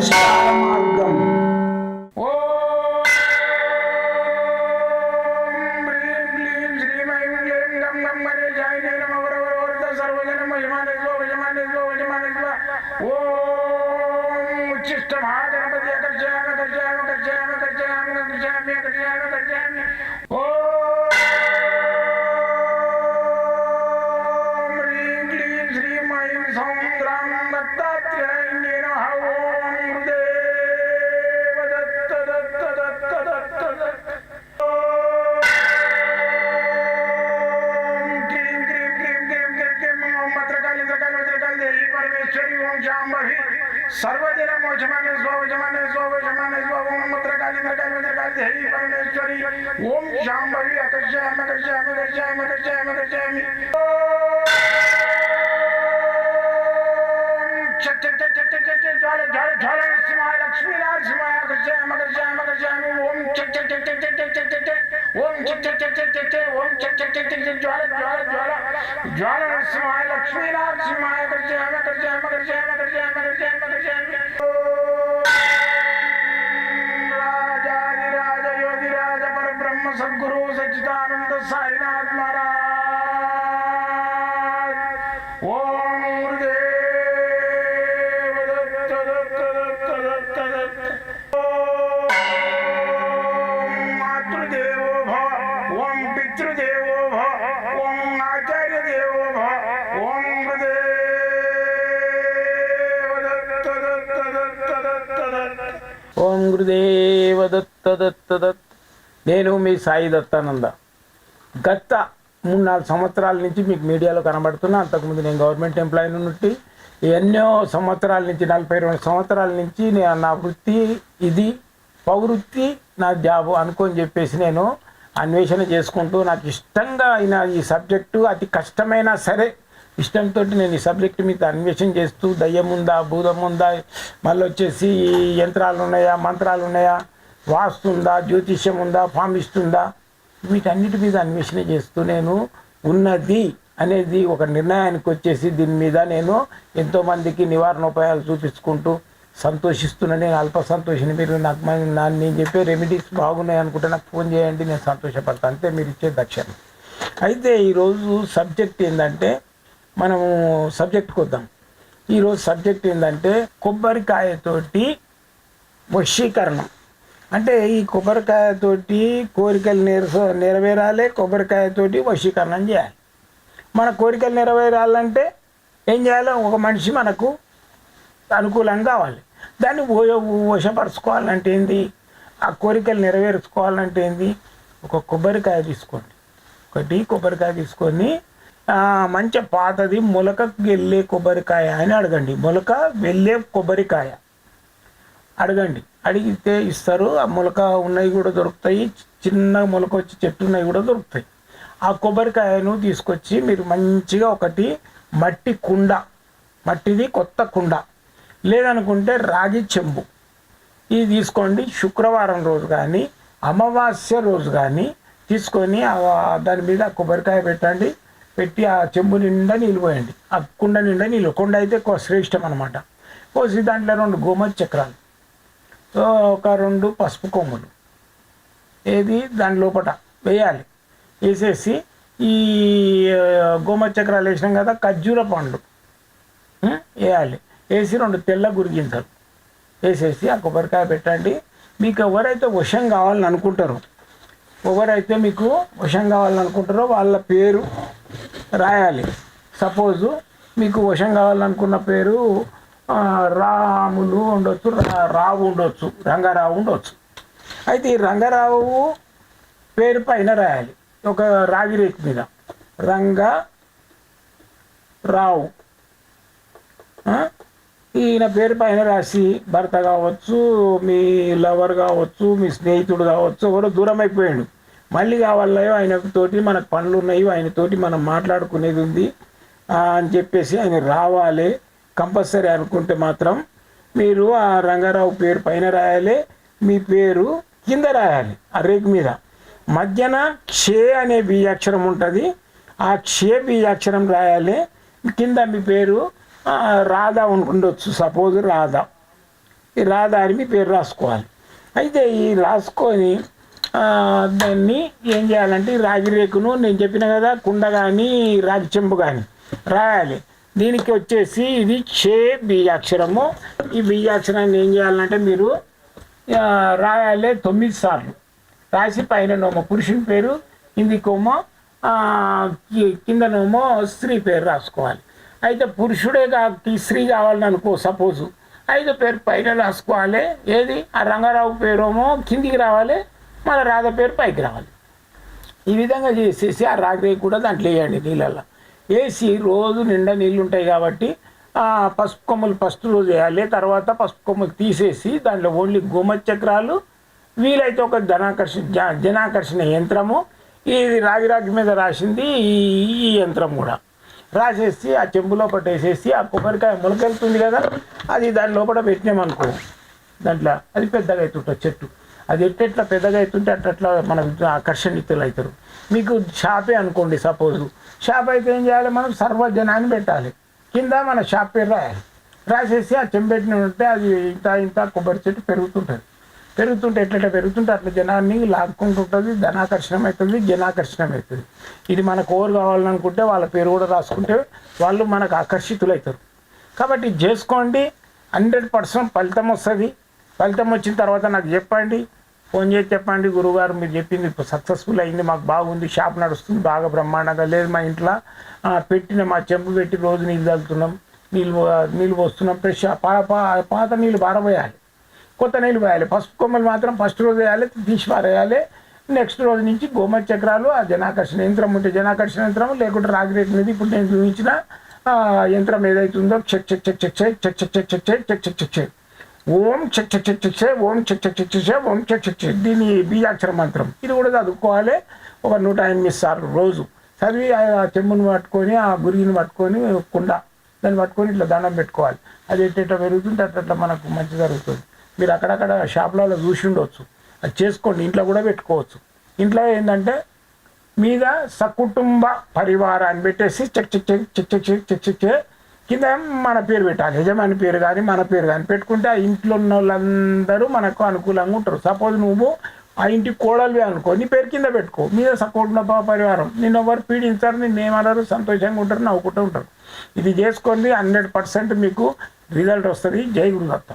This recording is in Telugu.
పరిష్కార మార్గం. सर्वजन मोचमाने स्वजमाने स्वजमाने स्वम मुद्रकाली मृकाली मृकाली देवी परमेश्वरी ओम शांभवी अकर्षयामि अकर्षयामि अकर्षयामि अकर्षयामि अकर्षयामि चट चट चट चट चट ज्वाल ज्वाल ज्वाल नरसिंहाय लक्ष्मी नरसिंहाय अकर्षयामि अकर्षयामि अकर्षयामि ओम चट चट चट चट चट चट चट ओम चट चट चट चट चट ओम चट चट चट चट ज्वाल ज्वाल ज्वाल ज्वाल नरसिंहाय लक्ष्मी नरसिंहाय अकर्षयामि अकर्षयामि अकर्षयामि अकर्षयामि अकर्षयामि अकर्षयामि राजाधिराज योगिराज परब्रह्म सद्गुरु सच्चिदानंद साईनाथ महाराज ओम गुरुदेव दत्त दत्त दत्त दत्त दत्त ओम मातृदेवो भव ओम पितृदेवो भव ओम आचार्य देवो भव ओम ఓం గురుదేవ దత్త దత్త దత్. నేను మీ సాయి దత్తానంద. గత 3-4 సంవత్సరాల నుంచి మీకు మీడియాలో కనబడుతున్నా. అంతకుముందు నేను గవర్నమెంట్ ఎంప్లాయీ నుండి ఎన్నో సంవత్సరాల నుంచి 42 సంవత్సరాల నుంచి నా వృత్తి ఇది, పౌవృత్తి నా జాబు అనుకొని చెప్పేసి నేను అన్వేషణ చేసుకుంటూ నాకు ఇష్టంగా అయిన ఈ సబ్జెక్టు అతి కష్టమైనా సరే ఇష్టంతో నేను ఈ సబ్జెక్ట్ మీద అన్వేషణ చేస్తూ దయ్యం ఉందా, భూతం ఉందా, మళ్ళీ వచ్చేసి యంత్రాలు ఉన్నాయా, మంత్రాలు ఉన్నాయా, వాస్తు ఉందా, జ్యోతిష్యం ఉందా, ఫామిస్ట్ ఉందా, వీటన్నిటి మీద అన్వేషణ చేస్తూ నేను ఉన్నది అనేది ఒక నిర్ణయానికి వచ్చేసి దీని మీద నేను ఎంతోమందికి నివారణోపాయాలు చూపించుకుంటూ సంతోషిస్తున్నా. నేను అల్ప సంతోషిని. మీరు నాకు నేను చెప్పే రెమెడీస్ బాగున్నాయి అనుకుంటే నాకు ఫోన్ చేయండి, నేను సంతోషపడతాను. అంతే మీరు ఇచ్చే దక్షిణ. అయితే ఈరోజు సబ్జెక్ట్ ఏంటంటే, మనము సబ్జెక్ట్కి వద్దాం. ఈరోజు సబ్జెక్ట్ ఏంటంటే కొబ్బరికాయతోటి వశీకరణం. అంటే ఈ కొబ్బరికాయతోటి కోరికలు నెరవేరాలి, కొబ్బరికాయతోటి వశీకరణం చేయాలి. మన కోరికలు నెరవేరాలంటే ఏం చేయాలి? ఒక మనిషి మనకు అనుకూలంగా కావాలి. దాన్ని వశపరచుకోవాలంటే ఏంది? ఆ కోరికలు నెరవేర్చుకోవాలంటే ఏంది? ఒక కొబ్బరికాయ తీసుకోండి. ఒకటి కొబ్బరికాయ తీసుకొని మంచి పాతది మొలకకు వెళ్ళే కొబ్బరికాయ అని అడగండి. మొలక వెళ్ళే కొబ్బరికాయ అడగండి. అడిగితే ఇస్తారు. ఆ మొలక ఉన్నవి కూడా దొరుకుతాయి, చిన్న మొలక వచ్చి చెట్టు ఉన్నవి కూడా దొరుకుతాయి. ఆ కొబ్బరికాయను తీసుకొచ్చి మీరు మంచిగా ఒకటి మట్టి కుండ, మట్టిది కొత్త కుండ, లేదనుకుంటే రాగి చెంబు ఇది తీసుకోండి. శుక్రవారం రోజు కానీ అమావాస్య రోజు కానీ తీసుకొని దాని మీద కొబ్బరికాయ పెట్టండి. పెట్టి ఆ చెంబు నిండా నీళ్ళు పోయండి. ఆ కుండ నిండా నీళ్ళు, కుండ అయితే శ్రేష్టం అనమాట. పోసి దాంట్లో 2 గోమతి చక్రాలు, ఒక 2 పసుపు కొమ్ములు ఏది దాని లోపల వేయాలి. వేసేసి ఈ గోమతి చక్రాలు వేసినాం కదా, ఖర్జూర పండ్లు వేయాలి. వేసి 2 తెల్ల గురిగింతలు వేసేసి ఆ కొబ్బరికాయ పెట్టండి. మీకు ఎవరైతే వశం కావాలని అనుకుంటారో, ఎవరైతే మీకు వశం కావాలని అనుకుంటారో వాళ్ళ పేరు రాయాలి. సపోజు మీకు వశం కావాలనుకున్న పేరు రాములు ఉండొచ్చు, రావు ఉండొచ్చు, రంగారావు ఉండొచ్చు. అయితే ఈ రంగారావు పేరు పైన రాయాలి. ఒక రాగి రేకు మీద రంగారావు ఈయన పేరు పైన రాసి, భర్త కావచ్చు, మీ లవర్ కావచ్చు, మీ స్నేహితుడు కావచ్చు, ఎవరో దూరం అయిపోయాడు, మళ్ళీ కావాలయో ఆయనతోటి మనకు పనులు ఉన్నాయి, ఆయనతోటి మనం మాట్లాడుకునేది ఉంది అని చెప్పేసి ఆయన రావాలి కంపల్సరీ అనుకుంటే మాత్రం మీరు ఆ రంగారావు పేరు పైన రాయాలి, మీ పేరు కింద రాయాలి. ఆ రేకు మీద మధ్యన క్షే అనే బీజాక్షరం ఉంటుంది, ఆ క్షే బీజాక్షరం రాయాలి. కింద మీ పేరు రాధా ఉండొచ్చు, సపోజ్ రాధా. ఈ రహదారి మీ పేరు రాసుకోవాలి. అయితే ఈ రాసుకొని దాన్ని ఏం చేయాలంటే ఈ రాగి రేకును నేను చెప్పిన కదా కుండ కానీ రాగి చెంబు కానీ రాయాలి. దీనికి వచ్చేసి ఇది చే బీజాక్షరము. ఈ బీజాక్షరాన్ని ఏం చేయాలంటే మీరు రాయాలి 9 సార్లు. రాసి పైన నోమో పురుషుని పేరు, కిందికోమో కిందనేమో స్త్రీ పేరు రాసుకోవాలి. అయితే పురుషుడే స్త్రీ కావాలని అనుకో సపోజు, అయితే పేరు పైన రాసుకోవాలి. ఏది ఆ రంగారావు పేరేమో కిందికి రావాలి, మళ్ళీ రాధ పేరు పైకి రావాలి. ఈ విధంగా చేసేసి ఆ రాగి కూడా దాంట్లో వేయండి. నీళ్ళల్లో వేసి రోజు నిండా నీళ్ళు ఉంటాయి కాబట్టి పసుపు కొమ్మలు ఫస్ట్ రోజు వేయాలి. తర్వాత పసుపు కొమ్మలు తీసేసి దాంట్లో ఓన్లీ గోమచక్రాలు, వీలైతే ఒక జనాకర్షణ యంత్రము, ఈ రాగి మీద రాసింది ఈ యంత్రం కూడా రాసేసి ఆ చెంబు లోపల వేసేసి ఆ కొబ్బరికాయ మొలకెళ్తుంది కదా, అది దాని లోపల పెట్టినామనుకో దాంట్లో అది పెద్దగా అవుతుంటుంది చెట్టు. అది ఎట్లా పెద్దగా అవుతుంటే అట్లా మన ఆకర్షణీయులు అవుతారు. మీకు షాపే అనుకోండి సపోజు, షాప్ అయితే ఏం చేయాలి, మనం సర్వజనాన్ని పెట్టాలి. కింద మన షాప్ పేరు రాయాలి. రాసేసి ఆ చెంబెట్టిన ఉంటే అది ఇంత కొబ్బరి చెట్టు పెరుగుతుంటే ఎట్లా పెరుగుతుంటే అట్లా జనాన్ని లాక్కుంటుంటుంది, ధనాకర్షణం అవుతుంది, జనాకర్షణం అవుతుంది. ఇది మనకు ఓరు కావాలనుకుంటే వాళ్ళ పేరు కూడా రాసుకుంటే వాళ్ళు మనకు ఆకర్షితులు అవుతారు. కాబట్టి ఇది చేసుకోండి, 100% ఫలితం వస్తుంది. ఫలితం వచ్చిన తర్వాత నాకు చెప్పండి, ఫోన్ చేసి చెప్పండి, గురువుగారు మీరు చెప్పింది ఇప్పుడు సక్సెస్ఫుల్ అయింది, మాకు బాగుంది, షాప్ నడుస్తుంది బాగా బ్రహ్మాండంగా. లేదు మా ఇంట్లో పెట్టిన మా చెంపు పెట్టి రోజు నీళ్ళు చల్లుతున్నాం, నీళ్ళు పోస్తున్నాం, ఫ్రెష్ పాత నీళ్ళు పారబోయాలి, కొత్త నీళ్ళు పోయాలి. పసుపు కొమ్మలు మాత్రం ఫస్ట్ రోజు వేయాలి, తీసి పారేయాలి. నెక్స్ట్ రోజు నుంచి గోమచక్రాలు, ఆ జనాకర్షణ యంత్రం ఉంటే జనాకర్షణ యంత్రం, లేకుంటే రాగి రేటు మీద ఇప్పుడు నేను చూపించిన యంత్రం ఏదైతుందో చెక్ check check check check check check check check check check check check చెక్ ఓం చెక్ చెక్ చెక్ చెక్ చెక్ ఓం చెక్ చెక్ చెక్ చెక్ ఓం చెక్ చెక్ చెక్. దీని బీజాక్షర మంత్రం ఇది కూడా చదువుకోవాలి ఒక 108 సార్లు రోజు చదివి ఆ చెంబుని పట్టుకొని ఆ గురిగిని పట్టుకొని కుండ దాన్ని పట్టుకొని ఇట్లా దండం పెట్టుకోవాలి. అది ఎట్లా పెరుగుతుంటే అట్లా మనకు మంచి జరుగుతుంది. మీరు అక్కడక్కడ షాపులలో చూసి ఉండవచ్చు, అది చేసుకోండి. ఇంట్లో కూడా పెట్టుకోవచ్చు. ఇంట్లో ఏంటంటే మీద సకుటుంబ పరివారాన్ని పెట్టేసి check check check check check check check check check కింద మన పేరు పెట్టాలి. యజమాని పేరు కానీ మన పేరు కానీ పెట్టుకుంటే ఆ ఇంట్లో ఉన్న వాళ్ళందరూ మనకు అనుకూలంగా ఉంటారు. సపోజ్ నువ్వు ఆ ఇంటి కోడలివి అనుకో, నీ పేరు కింద పెట్టుకో, మీద సకుటుంబ పరివారం, నిన్ను ఎవరు పీడించారు, నిన్నేమన్నారు, సంతోషంగా ఉంటారు, నవ్వుకుంటూ ఉంటారు. ఇది చేసుకోండి, 100% మీకు రిజల్ట్ వస్తుంది. జై గురుదత్త.